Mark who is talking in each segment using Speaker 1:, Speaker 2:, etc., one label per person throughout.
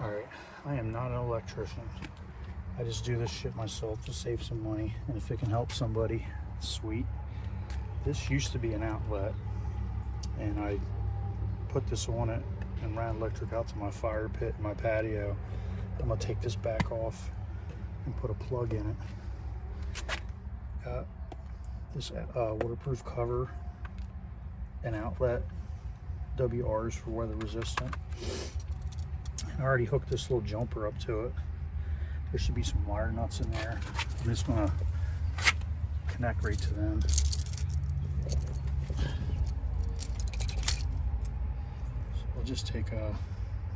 Speaker 1: Alright, I am not an electrician. I just do this shit myself to save some money, and if it can help somebody, sweet. This used to be an outlet, and I put this on it and ran electric out to my fire pit in my patio. I'm gonna take this back off and put a plug in it. Got this waterproof cover, an outlet, WRs for weather resistant. I already hooked this little jumper up to it. There should be some wire nuts in there. I'm just gonna connect right to them. So I'll just take a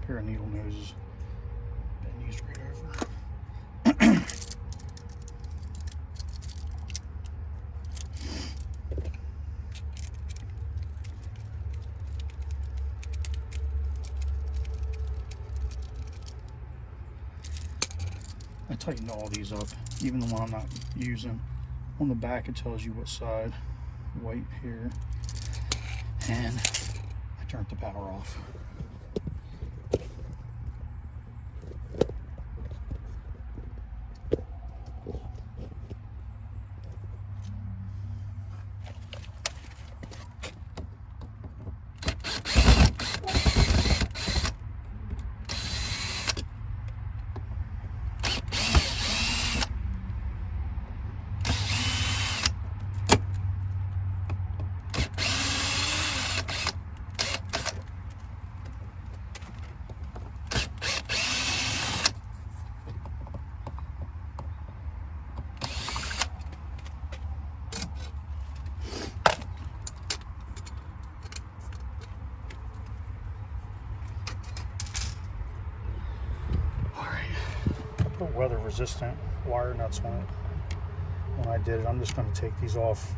Speaker 1: pair of needle noses and use right over. I tightened all these up, even the one I'm not using. On the back it tells you what side, white here, and I turned the power off. Weather resistant wire nuts on it. When I did it, I'm just going to take these off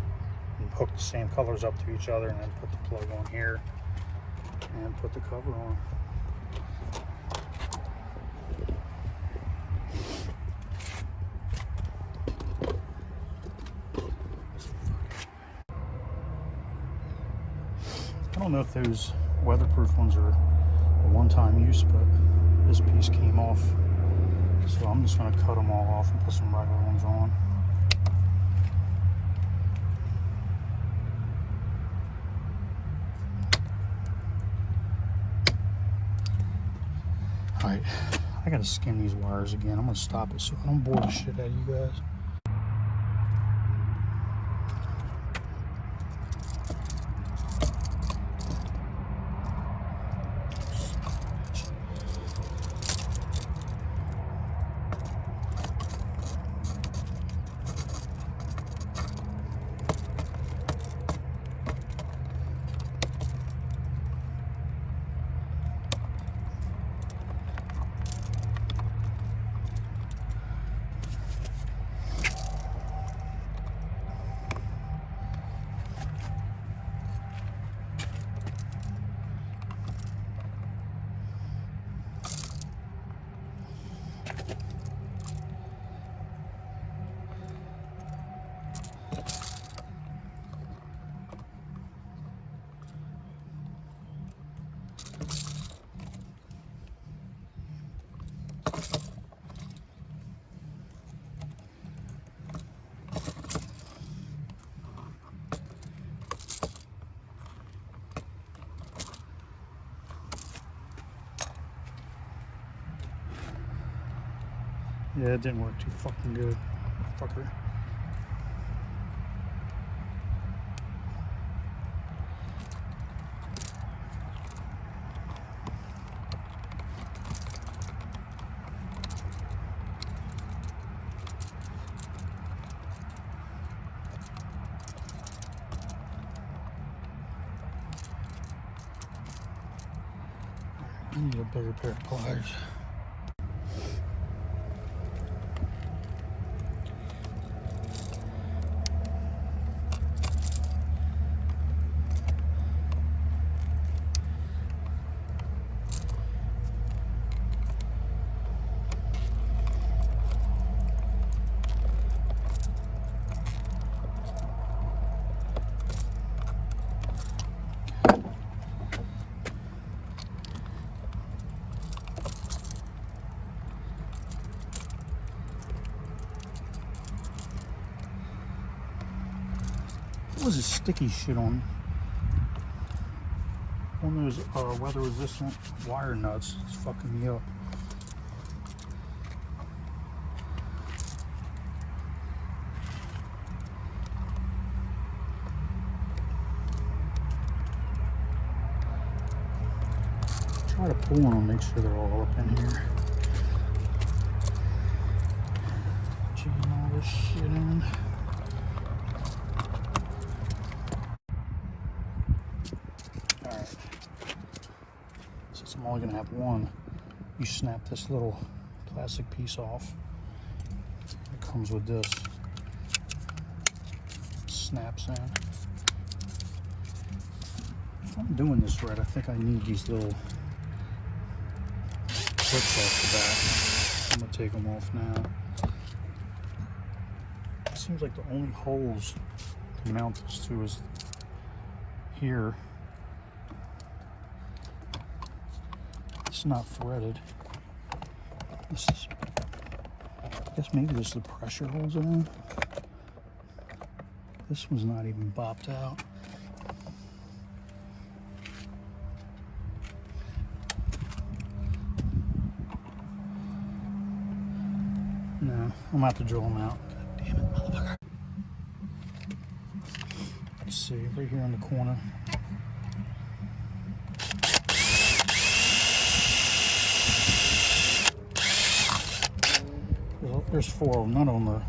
Speaker 1: and hook the same colors up to each other, and then put the plug on here and put the cover on. I don't know if those weatherproof ones are a one-time use, but this piece came off. So I'm just going to cut them all off and put some regular ones on. Alright, I got to skin these wires again. I'm going to stop it so I don't bore the shit out of you guys. Yeah, it didn't work too fucking good, fucker. I need a bigger pair of pliers. was this sticky shit on those weather resistant wire nuts? It's fucking me up. Try to pull them, make sure they're all up in here. Jam all this shit in. Alright. Since I'm only gonna have one, you snap this little plastic piece off. It comes with this. Snaps in. If I'm doing this right, I think I need these little clips off the back. I'm gonna take them off now. It seems like the only holes to mount this to is here. It's not threaded. This is, I guess maybe this is the pressure holds it in. This one's not even bopped out. No, I'm gonna have to drill them out. God damn it, motherfucker. Let's see, right here in the corner. There's 4 of them, none of them are.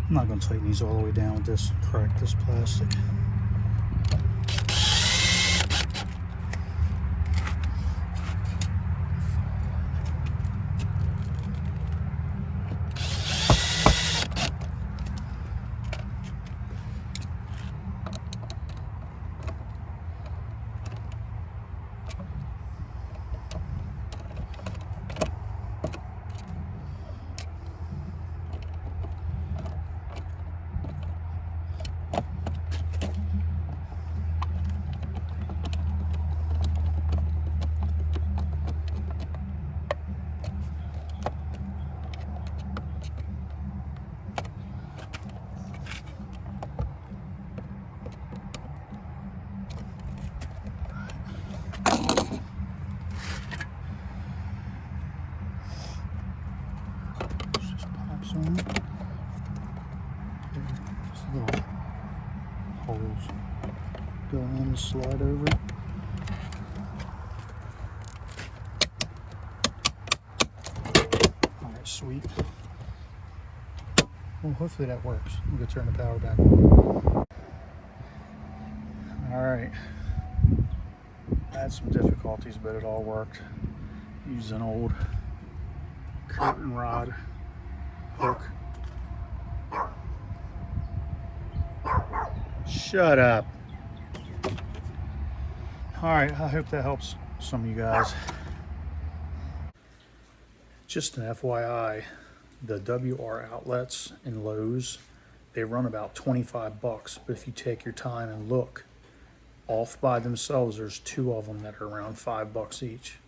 Speaker 1: I'm not going to tighten these all the way down with this, crack this plastic. On. There's little holes going in and slide over it. Alright, sweet. Well, hopefully that works. I'm going to turn the power back on. Alright. I had some difficulties, but it all worked. Used an old curtain rod hook. Shut up. Alright, I hope that helps some of you guys. Just an FYI, the WR outlets in Lowe's, they run about 25 bucks, but if you take your time and look, off by themselves, there's 2 of them that are around 5 bucks each.